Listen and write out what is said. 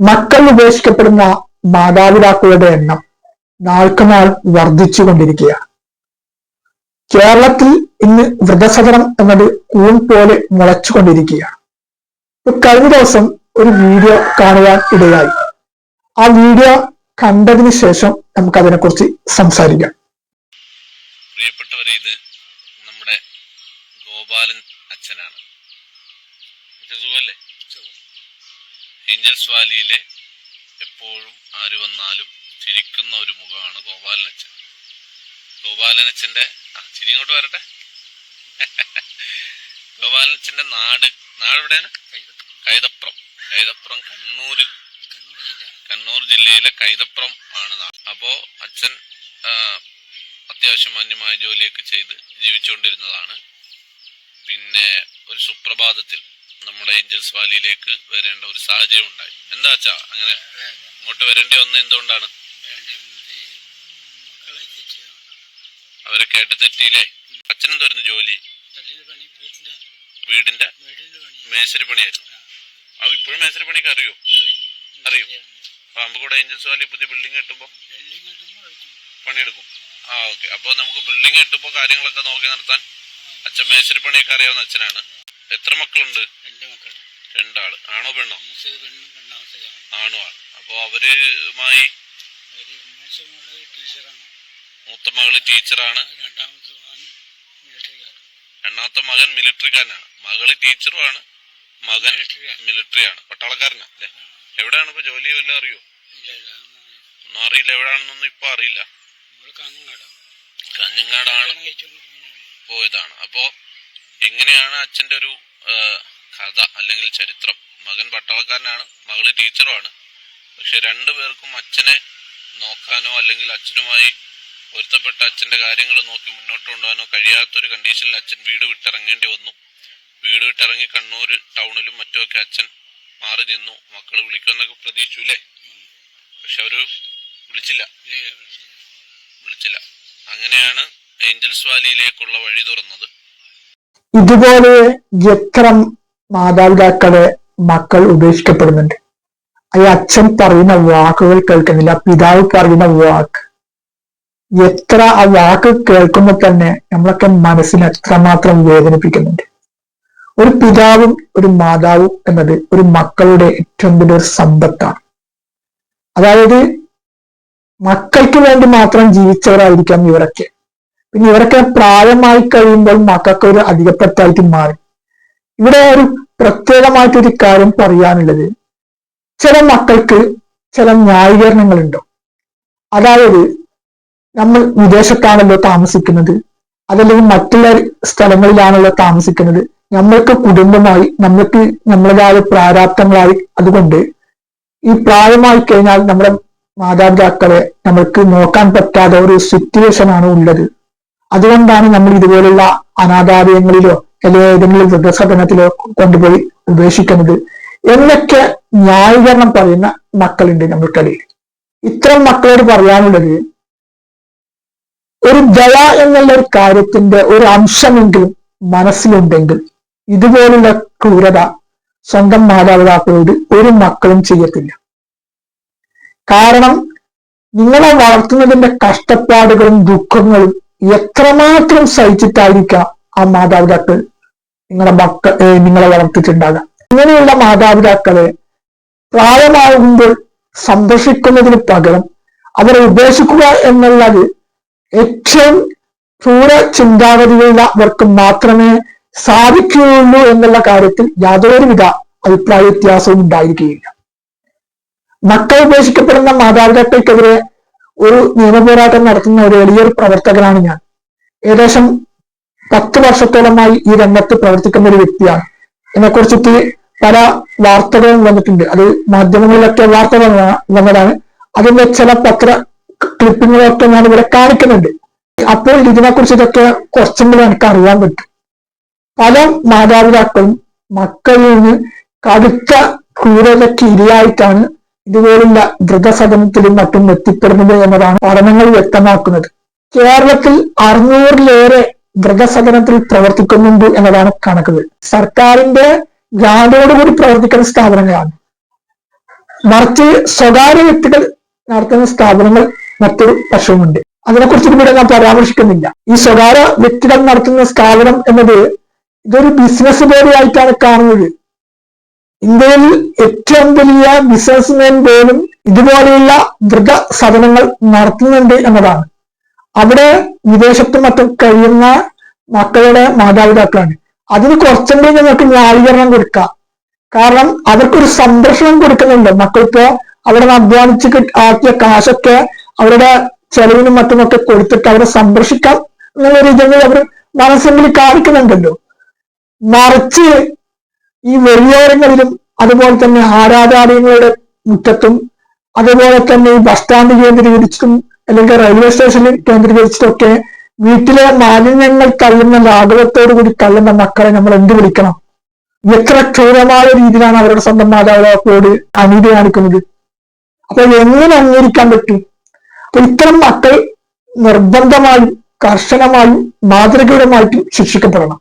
മക്കൾ ഉപേക്ഷിക്കപ്പെടുന്ന മാതാപിതാക്കളുടെ എണ്ണം നാൾക്കുനാൾ വർദ്ധിച്ചുകൊണ്ടിരിക്കുകയാണ്. കേരളത്തിൽ ഇന്ന് വൃദ്ധസദനം എന്നത് കൂൺ പോലെ മുളച്ചുകൊണ്ടിരിക്കുകയാണ്. കഴിഞ്ഞ ദിവസം ഒരു വീഡിയോ കാണുവാൻ ഇടയായി. ആ വീഡിയോ കണ്ടതിന് ശേഷം നമുക്ക് അതിനെക്കുറിച്ച് സംസാരിക്കാം. പ്രിയപ്പെട്ടവരെ, ഇത് നമ്മുടെ ഗോപാലൻ അച്ഛനാണ്. സുഖല്ലേ? ഏഞ്ചൽസ് വാലിയിലെ എപ്പോഴും ആര് വന്നാലും ചിരിക്കുന്ന ഒരു മുഖമാണ് ഗോപാലൻ അച്ഛൻ. ഗോപാലൻ അച്ഛൻ്റെ ചിരി ഇങ്ങോട്ട് വരട്ടെ. ഗോപാലൻ അച്ഛൻ്റെ നാട് എവിടെയാണ്? കൈതപ്രം കണ്ണൂർ ജില്ലയിലെ കൈതപ്രം ആണ് നാട്. അപ്പോ അച്ഛൻ അത്യാവശ്യം മാന്യമായ ജോലിയൊക്കെ ചെയ്ത് ജീവിച്ചുകൊണ്ടിരുന്നതാണ്. പിന്നെ ഒരു സുപ്രഭാതത്തിൽ നമ്മുടെ ഏഞ്ചൽസ് വാലിയിലേക്ക് വരേണ്ട ഒരു സാഹചര്യം ഉണ്ടായി. എന്താ അച്ഛാ അങ്ങനെ ഇങ്ങോട്ട് വരേണ്ടി വന്ന എന്തുകൊണ്ടാണ്? അവരെ കേട്ട് തെറ്റിയില്ലേ? അച്ഛനെന്തായിരുന്നു ജോലി? വീടിന്റെ മേശരി പണിയായിരുന്നു. ഇപ്പോഴും മേശരി പണിയൊക്കെ അറിയും. അപ്പൊ കൂടെ ഏഞ്ചൽസ് വാലി പുതിയ ബിൽഡിംഗ് കെട്ടുമ്പോ പണിയെടുക്കും. ഓക്കെ. അപ്പൊ നമുക്ക് ബിൽഡിംഗ് കെട്ടുമ്പോ കാര്യങ്ങളൊക്കെ നോക്കി നടത്താൻ അച്ഛൻ മേശരി പണിയൊക്കെ അറിയാവുന്ന അച്ഛനാണ്. എത്ര മക്കളുണ്ട്? 2 ആള്. ആണോ പെണ്ണോ? ആണോ ആണ്. അപ്പൊ അവരുമായി മൂത്ത മകള് ടീച്ചറാണ്, രണ്ടാമത്തെ മകൻ മിലിറ്ററിക്കാരനാണ്. മകള് ടീച്ചറുമാണ്, മകൻ മിലിറ്ററിയാണ്, പട്ടാളക്കാരനാ അല്ലെ? എവിടെയാണ് ഇപ്പൊ ജോലി? വല്ലതും അറിയോ? ഒന്നും അറിയില്ല. എവിടെയാണെന്നൊന്നും ഇപ്പൊ അറിയില്ല. കാഞ്ഞങ്ങാടാണ് പോയതാണ്. അപ്പോ എങ്ങനെയാണ് അച്ഛന്റെ ഒരു കഥ അല്ലെങ്കിൽ ചരിത്രം? മകൻ പട്ടാളക്കാരനാണ്, മകള് ടീച്ചറുമാണ്. പക്ഷെ 2 പേർക്കും അച്ഛനെ നോക്കാനോ അല്ലെങ്കിൽ അച്ഛനുമായി പൊരുത്തപ്പെട്ട അച്ഛന്റെ കാര്യങ്ങൾ നോക്കി മുന്നോട്ട് കൊണ്ടുപോകാനോ കഴിയാത്തൊരു കണ്ടീഷനിൽ അച്ഛൻ വീട് വിട്ടിറങ്ങേണ്ടി വന്നു. വീട് വിട്ടിറങ്ങി കണ്ണൂർ ടൗണിലും മറ്റുമൊക്കെ അച്ഛൻ മാറി നിന്നു. മക്കള് വിളിക്കുമെന്നൊക്കെ പ്രതീക്ഷിച്ചു അല്ലേ? പക്ഷെ അവര് വിളിച്ചില്ല. അങ്ങനെയാണ് ഏഞ്ചൽസ് വാലിയിലേക്കുള്ള വഴി തുറന്നത്. ഇതുപോലെ എത്ര മാതാപിതാക്കളെ മക്കൾ ഉപേക്ഷിക്കപ്പെടുന്നുണ്ട്. ഈ അച്ഛൻ പറയുന്ന വാക്കുകൾ കേൾക്കുന്നില്ല, പിതാവ് പറയുന്ന വാക്ക്, എത്ര ആ വാക്ക് കേൾക്കുമ്പോൾ തന്നെ നമ്മളൊക്കെ മനസ്സിന് എത്രമാത്രം വേദനിപ്പിക്കുന്നുണ്ട്. ഒരു പിതാവും ഒരു മാതാവും എന്നത് ഒരു മക്കളുടെ ഏറ്റവും വലിയൊരു സമ്പത്താണ്. അതായത് മക്കൾക്ക് വേണ്ടി മാത്രം ജീവിച്ചവരായിരിക്കാം ഇവരൊക്കെ. പിന്നെ ഇവരൊക്കെ പ്രായമായി കഴിയുമ്പോൾ മക്കൾക്ക് ഒരു അധികപ്പറ്റായിട്ട് മാറി. ഇവിടെ ഒരു പ്രത്യേകമായിട്ടൊരു കാര്യം പറയാനുള്ളത്, ചില മക്കൾക്ക് ചില ന്യായീകരണങ്ങളുണ്ടോ. അതായത് നമ്മൾ വിദേശത്താണല്ലോ താമസിക്കുന്നത്, അതല്ലെങ്കിൽ മറ്റുള്ള സ്ഥലങ്ങളിലാണല്ലോ താമസിക്കുന്നത്, നമ്മൾക്ക് കുടുംബമായി, നമ്മൾക്ക് നമ്മളതായ പ്രാരാബ്ധങ്ങളായി, അതുകൊണ്ട് ഈ പ്രായമായി കഴിഞ്ഞാൽ നമ്മുടെ മാതാപിതാക്കളെ നമ്മൾക്ക് നോക്കാൻ പറ്റാത്ത ഒരു സിറ്റുവേഷൻ ആണ് ഉള്ളത്. അതുകൊണ്ടാണ് നമ്മൾ ഇതുപോലുള്ള അനാഥാലയങ്ങളിലോ അല്ലെങ്കിൽ ഏതെങ്കിലും വൃദ്ധസദനത്തിലോ കൊണ്ടുപോയി ഉപേക്ഷിക്കുന്നത് എന്നൊക്കെ ന്യായീകരണം പറയുന്ന മക്കളുണ്ട് നമ്മൾക്കിടയിൽ. ഇത്തരം മക്കളോട് പറയാനുള്ളത്, ഒരു ദയ എന്നുള്ള ഒരു കാര്യത്തിന്റെ ഒരു അംശമെങ്കിലും മനസ്സിലുണ്ടെങ്കിൽ ഇതുപോലുള്ള ക്രൂരത സ്വന്തം മാതാപിതാക്കളോട് ഒരു മക്കളും ചെയ്യത്തില്ല. കാരണം നിങ്ങളെ വളർത്തുന്നതിന്റെ കഷ്ടപ്പാടുകളും ദുഃഖങ്ങളും എത്രമാത്രം സഹിച്ചിട്ടായിരിക്കാം ആ മാതാപിതാക്കൾ നിങ്ങളെ വളർത്തിയിട്ടുണ്ടാകാം. ഇങ്ങനെയുള്ള മാതാപിതാക്കളെ പ്രായമാകുമ്പോൾ സന്തോഷിക്കുന്നതിന് പകരം അവരെ ഉപേക്ഷിക്കുക എന്നുള്ളത് ഏറ്റവും ക്രൂര ചിന്താഗതികളുള്ളവർക്ക് മാത്രമേ സാധിക്കുകയുള്ളൂ എന്നുള്ള കാര്യത്തിൽ യാതൊരുവിധ അഭിപ്രായ വ്യത്യാസവും ഉണ്ടായിരിക്കുകയില്ല. മക്കൾ ഉപേക്ഷിക്കപ്പെടുന്ന മാതാപിതാക്കൾക്കെതിരെ ഒരു നിയമപോരാട്ടം നടത്തുന്ന ഒരു വലിയൊരു പ്രവർത്തകനാണ് ഞാൻ. ഏകദേശം 10 വർഷത്തോളമായി ഈ രംഗത്ത് പ്രവർത്തിക്കുന്ന ഒരു വ്യക്തിയാണ്. ഇതിനെക്കുറിച്ചിട്ട് പല വാർത്തകളും വന്നിട്ടുണ്ട്. അത് മാധ്യമങ്ങളിലൊക്കെ വാർത്ത വന്നതാണ്. അതിന്റെ ചില പത്ര ക്ലിപ്പിങ്ങുകളൊക്കെ ഞാൻ ഇവിടെ കാണിക്കുന്നുണ്ട്. അപ്പോൾ ഇതിനെക്കുറിച്ചിട്ടൊക്കെ കുറച്ചെങ്കിലും എനിക്ക് അറിയാൻ പറ്റും. പല മാതാപിതാക്കളും മക്കളിൽ നിന്ന് കടുത്ത ക്രൂരതയ്ക്ക് ഇരയായിട്ടാണ് ഇതുപോലുള്ള വൃദ്ധസദനത്തിലും മറ്റും എത്തിപ്പെടുന്നത് എന്നതാണ് പഠനങ്ങൾ വ്യക്തമാക്കുന്നത്. കേരളത്തിൽ 600-ലേറെ വൃദ്ധസദനത്തിൽ പ്രവർത്തിക്കുന്നുണ്ട് എന്നതാണ് കണക്കുകൾ. സർക്കാരിന്റെ ഗ്രാന്റോടുകൂടി പ്രവർത്തിക്കുന്ന സ്ഥാപനങ്ങളാണ്. മറിച്ച് സ്വകാര്യ വ്യക്തികൾ നടത്തുന്ന സ്ഥാപനങ്ങൾ മറ്റൊരു വശവുമുണ്ട്. അതിനെക്കുറിച്ച് ഇവിടെ ഞാൻ പരാമർശിക്കുന്നില്ല. ഈ സ്വകാര്യ വ്യക്തികൾ നടത്തുന്ന സ്ഥാപനം എന്നത് ഇതൊരു ബിസിനസ് പോലെയായിട്ടാണ് കാണുന്നത്. ഇന്ത്യയിൽ ഏറ്റവും വലിയ ബിസിനസ്മാൻ പോലും ഇതുപോലെയുള്ള വൃദ്ധസദനങ്ങൾ നടത്തുന്നുണ്ട് എന്നതാണ്. അവിടെ വിദേശത്തും മറ്റും കഴിയുന്ന മക്കളുടെ മാതാപിതാക്കളാണ്. അതിന് കുറച്ചെങ്കിലും ഞങ്ങൾക്ക് ന്യായീകരണം കൊടുക്കാം. കാരണം അവർക്കൊരു സംരക്ഷണം കൊടുക്കുന്നുണ്ട്. മക്കൾക്ക് അവിടെ നിന്ന് അധ്വാനിച്ച് ആക്കിയ കാശൊക്കെ അവരുടെ ചെലവിനും മറ്റുമൊക്കെ കൊടുത്തിട്ട് അവരെ സംരക്ഷിക്കാം എന്നുള്ള രീതിയിൽ അവർ മനസ്സെങ്കിൽ കാണിക്കുന്നുണ്ടല്ലോ. മറിച്ച് ഈ വെളിയോരങ്ങളിലും അതുപോലെ തന്നെ ആരാധനാലയങ്ങളുടെ മുറ്റത്തും അതുപോലെ തന്നെ ഈ ബസ് സ്റ്റാൻഡ് കേന്ദ്രീകരിച്ചിട്ടും അല്ലെങ്കിൽ റെയിൽവേ സ്റ്റേഷനിൽ കേന്ദ്രീകരിച്ചിട്ടൊക്കെ വീട്ടിലെ മാലിന്യങ്ങൾ തള്ളുന്ന ലാഘവത്തോടു കൂടി തള്ളുന്ന മക്കളെ നമ്മൾ എന്ത് വിളിക്കണം? എത്ര ക്രൂരമായ രീതിയിലാണ് അവരുടെ സ്വന്തം മാതാപിതാക്കളോട് അനീതി കാണിക്കുന്നത്. അപ്പൊ എങ്ങനെ അംഗീകരിക്കാൻ പറ്റും? അപ്പൊ ഇത്തരം മക്കൾ നിർബന്ധമായും കർശനമായും മാതൃകയുമായിട്ടും ശിക്ഷിക്കപ്പെടണം.